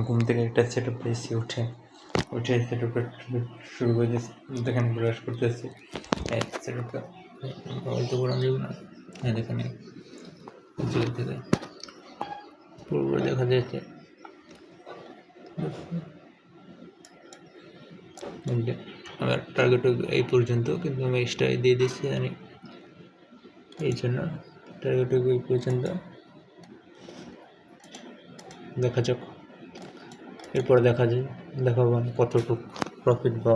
ঘুম থেকে একটা সেট আপ পেয়েছি, উঠে সেট আপটা শুরু করে দিয়েছি। দেখেন ব্রাশ করতেছি, সেট আপটা হয়তো করানো যাবে না। এখানে থেকে পুরো দেখা যাচ্ছে। আমার টার্গেট এই পর্যন্ত, কিন্তু আমি এক্সট্রা দিয়ে দিচ্ছি আমি এই জন্য। টার্গেট এই পর্যন্ত, দেখা যাক এরপরে দেখাবো কতটুকু প্রফিট বা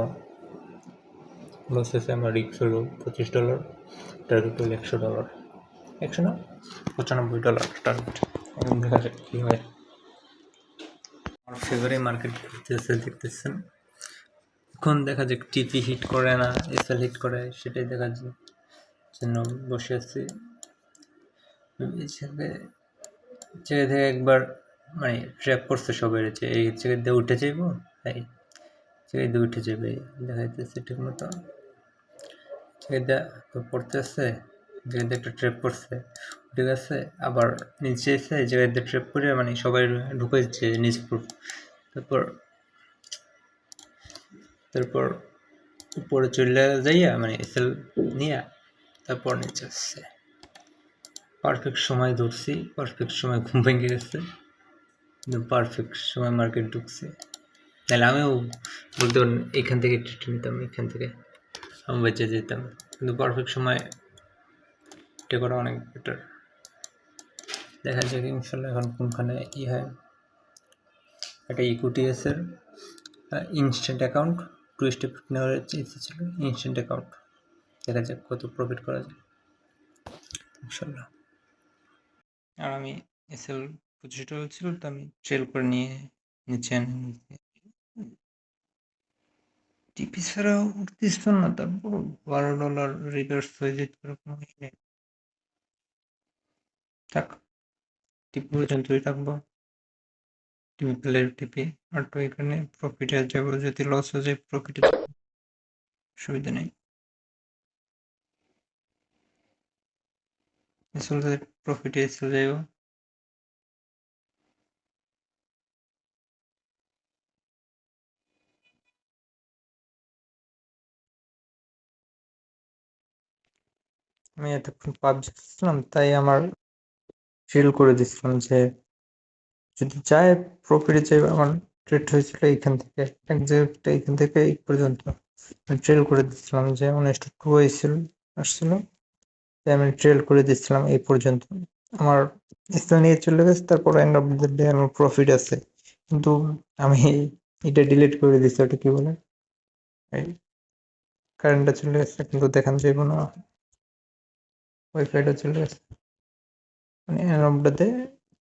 লস আছে। আমার রিস্ক হলো $25, টার্গেট হলো $100, 100 না $95 টার্গেট। এখন দেখা যাক কী হয়। আমার ফেভারে মার্কেট করতেছে, দেখতেছেন। এখন দেখা যাক টিপি হিট করে না এসএল হিট করে, সেটাই দেখা যায় জন্য বসে আছি। জায়গা থেকে একবার মানে ট্র্যাপ করছে সবাই, যে এই জায়গা দিয়ে উঠে যাইব, তাই জায়গায় দিয়ে উঠে যাবে দেখা যাচ্ছে ঠিক মতো। জায়গাটা তো পড়তেছে, জায়গাতে একটা ট্র্যাপ করছে, উঠে গেছে, আবার নিচে এসে জায়গাতে ট্র্যাপ করে মানে সবাই ঢুকে যাচ্ছে নিচ প্রুফ। তারপর উপরে চলে যাইয়া মানে এসএল নিয়ে তারপর নিচে আসছে। পারফেক্ট সময় ধরছি, পারফেক্ট সময় ঘুম ভেঙে গেছে, কিন্তু পারফেক্ট সময় মার্কেট ঢুকছে। তাহলে আমিও বলতে পারেন এখান থেকে ট্রিট নিতাম, এখান থেকে আমি বেঁচে যেতাম, কিন্তু পারফেক্ট সময় এটা করা অনেক বেটার। দেখা যাক ইনশাল্লাহ এখন কোনখানে হয়। একটা ইকুইটিএসের ইনস্ট্যান্ট অ্যাকাউন্ট 2 স্টেপ নেওয়ার ইচ্ছে ছিল, ইনস্ট্যান্ট অ্যাকাউন্ট। দেখা যাক কত প্রফিট করা যায় ইনশাল্লাহ। আর আমি এসএল $25 ছিল, তো আমি ট্রেল করে নিয়ে নিচে টিপি ছাড়াও উঠতেছ না, তারপর $12 রিভার্স হয়ে যেতে পারে, কোনো কিছু নেই। থাক, টিপি পর্যন্তই থাকবো। টিপি পেলে টিপি, আর তো এখানে প্রফিটে যাবো, যদি লস হয়ে যায় প্রফিটে সুবিধা নেই। আসলে প্রফিটে চলে যাবো। আমি এতক্ষণ পাবজি খেলছিলাম, তাই আমার ফিল করে দিচ্ছিলাম যে যদি চায় প্রফিটে চাইবে। আমার ট্রেড হয়েছিল এইখান থেকে একজাক্ট এইখান থেকে এই পর্যন্ত ট্রেল করে দিচ্ছিলাম, যে অনেস্ট টু আসছিল, তাই আমি ট্রেল করে দিচ্ছিলাম এই পর্যন্ত। আমার স্থান নিয়ে চলে গেছে, তারপর এন্ড অফ দ্য ডে আমার প্রফিট আছে, কিন্তু আমি এটা ডিলিট করে দিচ্ছি। ওটা কি বলে, এই কারেন্টটা চলে গেছে, কিন্তু দেখান যাইব না, ওয়াইফাইটা চলে গেছে, মানে এন্ড অফ দ্য ডে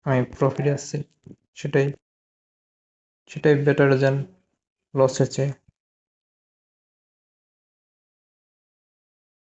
আমি প্রফিট আসছে। সেটাই বেটার দেন লস হচ্ছে।